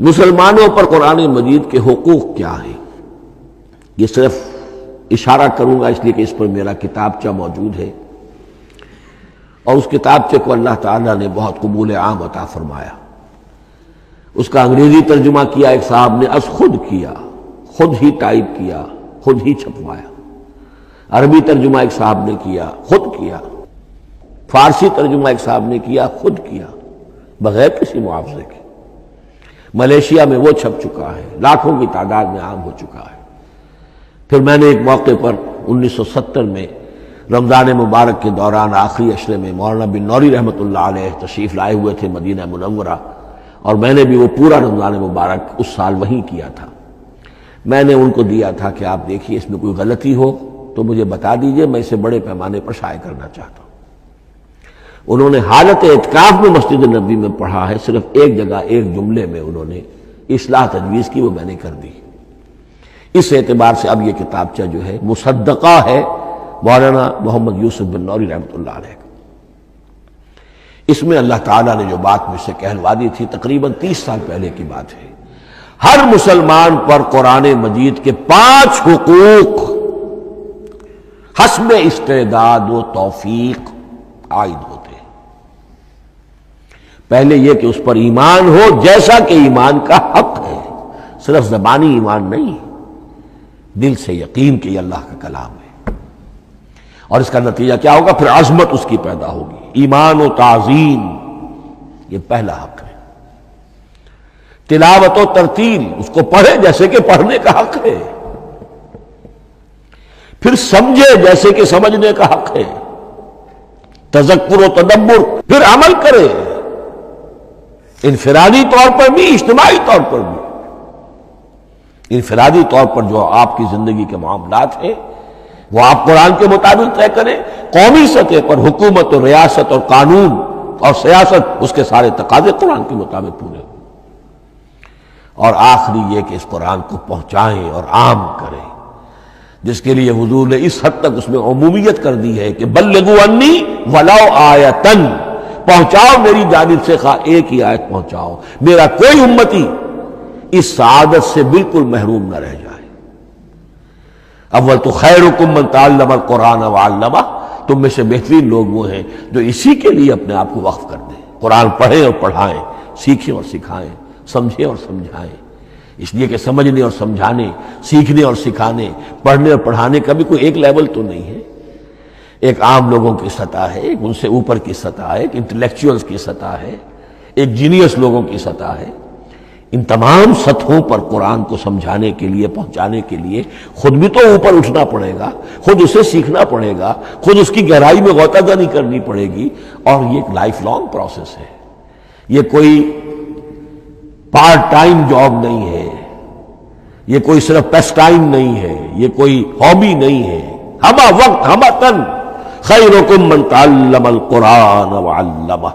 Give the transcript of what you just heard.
مسلمانوں پر قرآن مجید کے حقوق کیا ہیں؟ یہ صرف اشارہ کروں گا اس لیے کہ اس پر میرا کتابچہ موجود ہے، اور اس کتابچے کو اللہ تعالیٰ نے بہت قبول عام عطا فرمایا۔ اس کا انگریزی ترجمہ کیا ایک صاحب نے، از خود کیا، خود ہی ٹائپ کیا، خود ہی چھپوایا۔ عربی ترجمہ ایک صاحب نے کیا، خود کیا۔ فارسی ترجمہ ایک صاحب نے کیا، خود کیا، بغیر کسی معاوضے کے۔ ملیشیا میں وہ چھپ چکا ہے، لاکھوں کی تعداد میں عام ہو چکا ہے۔ پھر میں نے ایک موقع پر 1970 میں رمضان مبارک کے دوران آخری عشرے میں مولانا بن نوری رحمۃ اللہ علیہ تشریف لائے ہوئے تھے مدینہ منورہ، اور میں نے بھی وہ پورا رمضان مبارک اس سال وہیں کیا تھا۔ میں نے ان کو دیا تھا کہ آپ دیکھیے اس میں کوئی غلطی ہو تو مجھے بتا دیجئے، میں اسے بڑے پیمانے پر شائع کرنا چاہتا ہوں۔ انہوں نے حالت اعتکاف میں مسجد نبوی میں پڑھا ہے، صرف ایک جگہ ایک جملے میں انہوں نے اصلاح تجویز کی، وہ میں نے کر دی۔ اس اعتبار سے اب یہ کتابچہ جو ہے مصدقہ ہے مولانا محمد یوسف بن نوری رحمۃ اللہ علیہ کا۔ اس میں اللہ تعالیٰ نے جو بات مجھ سے کہلوا دی تھی، تقریباً 30 سال پہلے کی بات ہے، ہر مسلمان پر قرآن مجید کے 5 حقوق حسب استعداد و توفیق عائد ہوتے ہیں۔ پہلے یہ کہ اس پر ایمان ہو جیسا کہ ایمان کا حق ہے، صرف زبانی ایمان نہیں، دل سے یقین کہ یہ اللہ کا کلام ہے۔ اور اس کا نتیجہ کیا ہوگا؟ پھر عظمت اس کی پیدا ہوگی، ایمان و تعظیم، یہ پہلا حق ہے۔ تلاوت و ترتیل، اس کو پڑھے جیسے کہ پڑھنے کا حق ہے، پھر سمجھے جیسے کہ سمجھنے کا حق ہے، تذکر و تدبر، پھر عمل کرے، انفرادی طور پر بھی اجتماعی طور پر بھی۔ انفرادی طور پر جو آپ کی زندگی کے معاملات ہیں وہ آپ قرآن کے مطابق طے کریں، قومی سطح پر حکومت و ریاست اور قانون اور سیاست، اس کے سارے تقاضے قرآن کے مطابق پورے ہوں۔ اور آخری یہ کہ اس قرآن کو پہنچائیں اور عام کریں، جس کے لیے حضور نے اس حد تک اس میں عمومیت کر دی ہے کہ بلغوا انی ولو آیۃ، پہنچاؤ میری جانب سے خواہ ایک ہی آیت پہنچاؤ، میرا کوئی امتی اس سعادت سے بالکل محروم نہ رہ جائے۔ اول تو خیرکم من تعلم القرآن وعلمہ، تم میں سے بہترین لوگ وہ ہیں جو اسی کے لیے اپنے آپ کو وقف کر دیں، قرآن پڑھیں اور پڑھائیں، سیکھیں اور سکھائیں، سمجھیں اور سمجھائیں۔ اس لیے کہ سمجھنے اور سمجھانے، سیکھنے اور سکھانے، پڑھنے اور پڑھانے کا بھی کوئی ایک لیول تو نہیں ہے۔ ایک عام لوگوں کی سطح ہے، ایک ان سے اوپر کی سطح ہے، ایک انٹلیکچوئلز کی سطح ہے، ایک جینیس لوگوں کی سطح ہے۔ ان تمام سطحوں پر قرآن کو سمجھانے کے لیے، پہنچانے کے لیے خود بھی تو اوپر اٹھنا پڑے گا، خود اسے سیکھنا پڑے گا، خود اس کی گہرائی میں غوطہ زنی کرنی پڑے گی، اور یہ ایک لائف لانگ پروسیس ہے۔ یہ کوئی پارٹ ٹائم جاب نہیں ہے، یہ کوئی صرف پیس ٹائم نہیں ہے، یہ کوئی ہابی نہیں ہے۔ ہمہ وقت ہمہ تن، خیرکم من تعلم القرآن وعلمہ۔